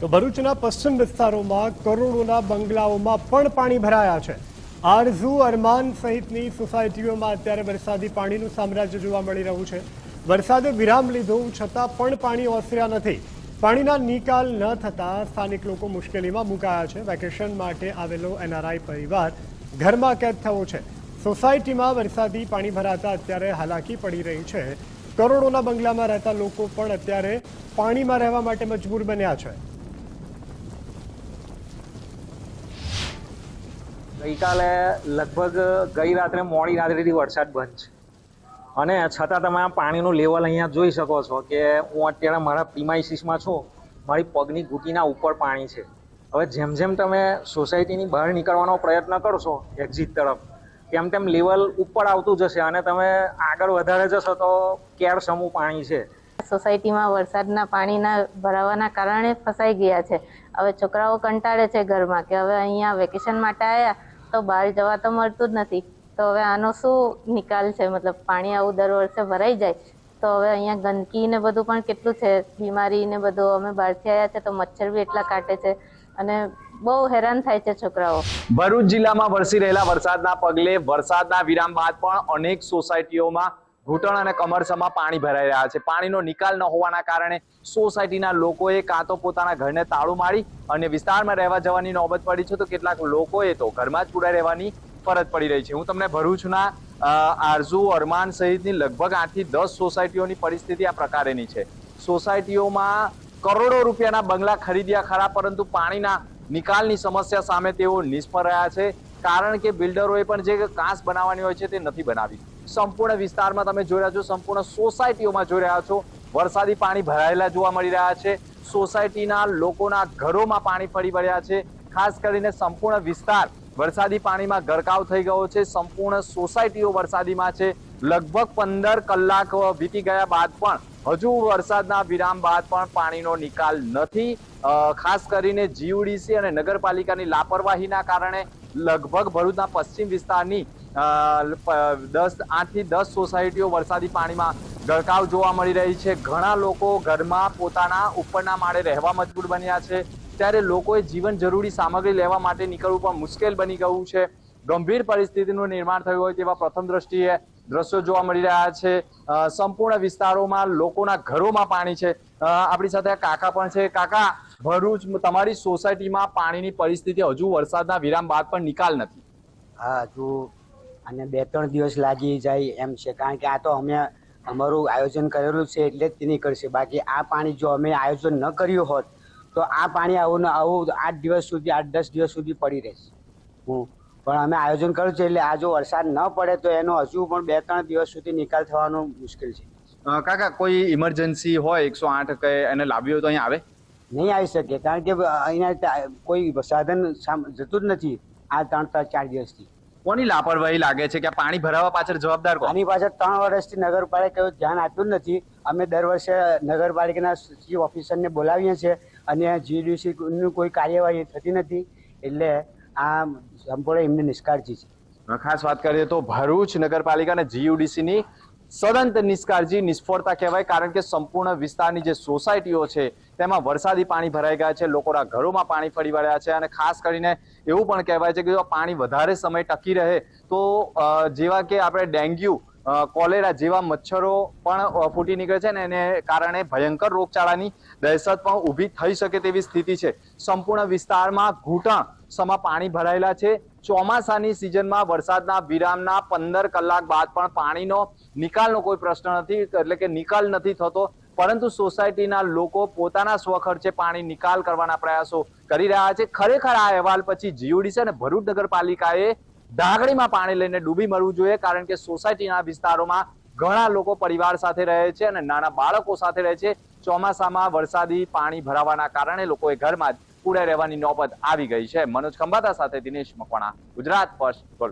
તો ભરૂચના પશ્ચિમ વિસ્તારોમાં કરોડોના બંગલાઓમાં પણ પાણી ભરાયા છે। આરઝુ અરમાન સહિતની સોસાયટીઓમાં અત્યારે વરસાદી પાણીનું સામ્રાજ્ય જોવા મળી રહ્યું છે। વરસાદે વિરામ લીધો છતાં પણ પાણી ઓસર્યા નથી। પાણીના નિકાલ ન થતાં સ્થાનિક લોકો મુશ્કેલીમાં મુકાયા છે। વેકેશન માટે આવેલો એનઆરઆઈ પરિવાર ઘરમાં કેદ થયો છે। સોસાયટીમાં વરસાદી પાણી ભરાતા અત્યારે હાલાકી પડી રહી છે। કરોડોના બંગલામાં રહેતા લોકો પણ અત્યારે પાણીમાં રહેવા માટે મજબૂર બન્યા છે। ગઈકાલે લગભગ ગઈ રાત્રે મોડી રાત્રેથી વરસાદ બંધ છે અને છતાં તમે આ પાણીનું લેવલ અહીંયા જોઈ શકો છો કે હું અત્યારે મારા પ્રીમાઇસીસમાં છું। મારી પગની ઘૂંટીના ઉપર પાણી છે। હવે જેમ જેમ તમે સોસાયટીની બહાર નીકળવાનો પ્રયત્ન કરશો એક્ઝિટ તરફ, તેમ તેમ લેવલ ઉપર આવતું જશે અને તમે આગળ વધારે જશો તો કેર સમૂહ પાણી છે। સોસાયટીમાં વરસાદના પાણીના ભરાવાના કારણે ફસાઈ ગયા છે। હવે છોકરાઓ કંટાળે છે ઘરમાં કે હવે અહીંયા વેકેશન માટે આવ્યા તો બહાર જવા તો મળતું જ નથી। તો હવે આનો શું નિકાલ છે? મતલબ પાણી આવું દર વર્ષે ભરાઈ જાય તો હવે અહીંયા ગંદકી ને બધું પણ કેટલું છે, બીમારી ને બધું। અમે બહારથી આવ્યા છે તો મચ્છર બી એટલા કાટે છે અને બહુ હેરાન થાય છે છોકરાઓ। ભરૂચ જિલ્લામાં વરસી રહેલા વરસાદના પગલે વરસાદના વિરામ બાદ પણ અનેક સોસાયટીઓમાં ઘૂંટણ અને કમરસમાં પાણી ભરાઈ રહ્યા છે। પાણીનો નિકાલ ન હોવાના કારણે સોસાયટીના લોકોએ કાં તો પોતાના ઘરને તાળું મારી અને વિસ્તારમાં રહેવા જવાની નોબત પડી છે, તો કેટલાક લોકોએ તો ઘરમાં જ પૂરાઈ રહેવાની ફરજ પડી રહી છે। હું તમને ભરૂચના આરઝુ અરમાન સહિતની લગભગ 8 થી 10 સોસાયટીઓની પરિસ્થિતિ આ પ્રકારેની છે। સોસાયટીઓમાં કરોડો રૂપિયાના બંગલા ખરીદ્યા ખરા, પરંતુ પાણીના નિકાલની સમસ્યા સામે તેઓ નિષ્ફળ રહ્યા છે, કારણ કે બિલ્ડરોએ પણ જે કાંસ બનાવવાની હોય છે તે નથી બનાવી। સંપૂર્ણ વિસ્તારમાં તમે જોઈ રહ્યા છો, સંપૂર્ણ સોસાયટીઓમાં જોઈ રહ્યા છો, વરસાદી પાણી ભરાયેલા જોવા મળી રહ્યા છે। સોસાયટીના લોકોના ઘરોમાં પાણી ફરી વળ્યા છે। ખાસ કરીને સંપૂર્ણ વિસ્તાર વરસાદી પાણીમાં ગરકાવ થઈ ગયો છે। સંપૂર્ણ સોસાયટીઓ વરસાદીમાં છે। લગભગ 15 કલાક વીતી ગયા બાદ પણ હજુ વરસાદના વિરામ બાદ પણ પાણીનો નિકાલ નથી। ખાસ કરીને જીયુડીસી અને નગરપાલિકાની લાપરવાહીના કારણે લગભગ ભરૂચના પશ્ચિમ વિસ્તારની 8 થી 10 સોસાયટીઓ વરસાદી પાણીમાં ગરકાવ જોવા મળી રહી છે। ઘણા લોકો ઘરમાં પોતાના ઉપરના માળે રહેવા મજબૂર બન્યા છે, ત્યારે લોકોએ જીવન જરૂરી સામગ્રી લેવા માટે નીકળવું પણ મુશ્કેલ બની ગયું છે। ગંભીર પરિસ્થિતિનું નિર્માણ થયું હોય તેવા પ્રથમ દ્રષ્ટિએ દ્રશ્યો જોવા મળી રહ્યા છે। સંપૂર્ણ વિસ્તારોમાં લોકોના ઘરોમાં પાણી છે। આપણી સાથે કાકા પણ છે। કાકા, ભરૂચ તમારી સોસાયટીમાં પાણીની પરિસ્થિતિ હજુ વરસાદના વિરામ બાદ પણ નિકાલ નથી? હા, હજુ આને 2-3 દિવસ લાગી જાય એમ છે, કારણ કે આ તો અમે અમારું આયોજન કરેલું છે એટલે જ નીકળશે। બાકી આ પાણી જો અમે આયોજન ન કર્યું હોત તો આ પાણી આવું ને આવું 8 દિવસ સુધી 8-10 દિવસ સુધી પડી રહેશે। પણ અમે આયોજન કર્યું છે એટલે આ જો વરસાદ ન પડે તો એનો હજુ પણ 2-3 દિવસ સુધી નિકાલ થવાનો મુશ્કેલ છે। કાકા, કોઈ ઇમરજન્સી હોય 108 કે એને લાવ્યું હોય તો અહીં આવે? નહીં આવી શકે, કારણ કે અહીંયા કોઈ સાધન જતું જ નથી આ 3-4 દિવસથી। કોની લાપરવાહી લાગે છે કે આ પાણી ભરાવા પાછળ જવાબદાર કોણ? આની પાછળ 3 વર્ષથી નગરપાલિકાએ ધ્યાન આપ્યું નથી। અમે દર વર્ષે નગરપાલિકાના ચીફ ઓફિસરને બોલાવીએ છીએ અને જીયુડીસીની કોઈ કાર્યવાહી થતી નથી, એટલે આ સંપૂર્ણ એમને નિષ્કાળજી છે। ખાસ વાત કરીએ તો ભરૂચ નગરપાલિકા અને જીયુડીસીની સદંતર નિષ્કાળજી, નિષ્ફળતા કહેવાય, કારણ કે સંપૂર્ણ વિસ્તારની જે સોસાયટીઓ છે તેમાં વરસાદી પાણી ભરાઈ ગયા છે। લોકોના ઘરોમાં પાણી ફરી વળ્યા છે અને ખાસ કરીને એવું પણ કહેવાય છે કે જો પાણી વધારે સમય ટકી રહે તો જેવા કે આપણે ડેન્ગ્યુ, કોલેરા જેવા મચ્છરો પણ ફૂટી નીકળે છે ને એને કારણે ભયંકર રોગચાળાની દહેશત પણ ઊભી થઈ શકે તેવી સ્થિતિ છે। સંપૂર્ણ વિસ્તારમાં ઘૂંટણ સમા પાણી ભરાયેલા છે। ચોમાસાની સિઝનમાં વરસાદના વિરામના 15 કલાક બાદ પણ પાણીનો નિકાલનો કોઈ પ્રશ્ન નથી, એટલે કે નિકાલ નથી થતો, પરંતુ સોસાયટીના લોકો પોતાના સ્વખર્ચે પાણી નિકાલ કરવાના પ્રયાસો કરી રહ્યા છે। ખરેખર આ અહેવાલ પછી જીયુડીસી અને ભરૂચ નગરપાલિકાએ ઢાંકણીમાં પાણી લઈને ડૂબી મળવું જોઈએ, કારણ કે સોસાયટીના વિસ્તારોમાં ઘણા લોકો પરિવાર સાથે રહે છે અને નાના બાળકો સાથે રહે છે। ચોમાસામાં વરસાદી પાણી ભરાવાના કારણે લોકોએ ઘરમાં જ પૂરાઈ રહેવાની નોબત આવી ગઈ છે। મનોજ ખંભાતા સાથે દિનેશ મકવાણા, ગુજરાત ફર્સ્ટ, ભરૂચ।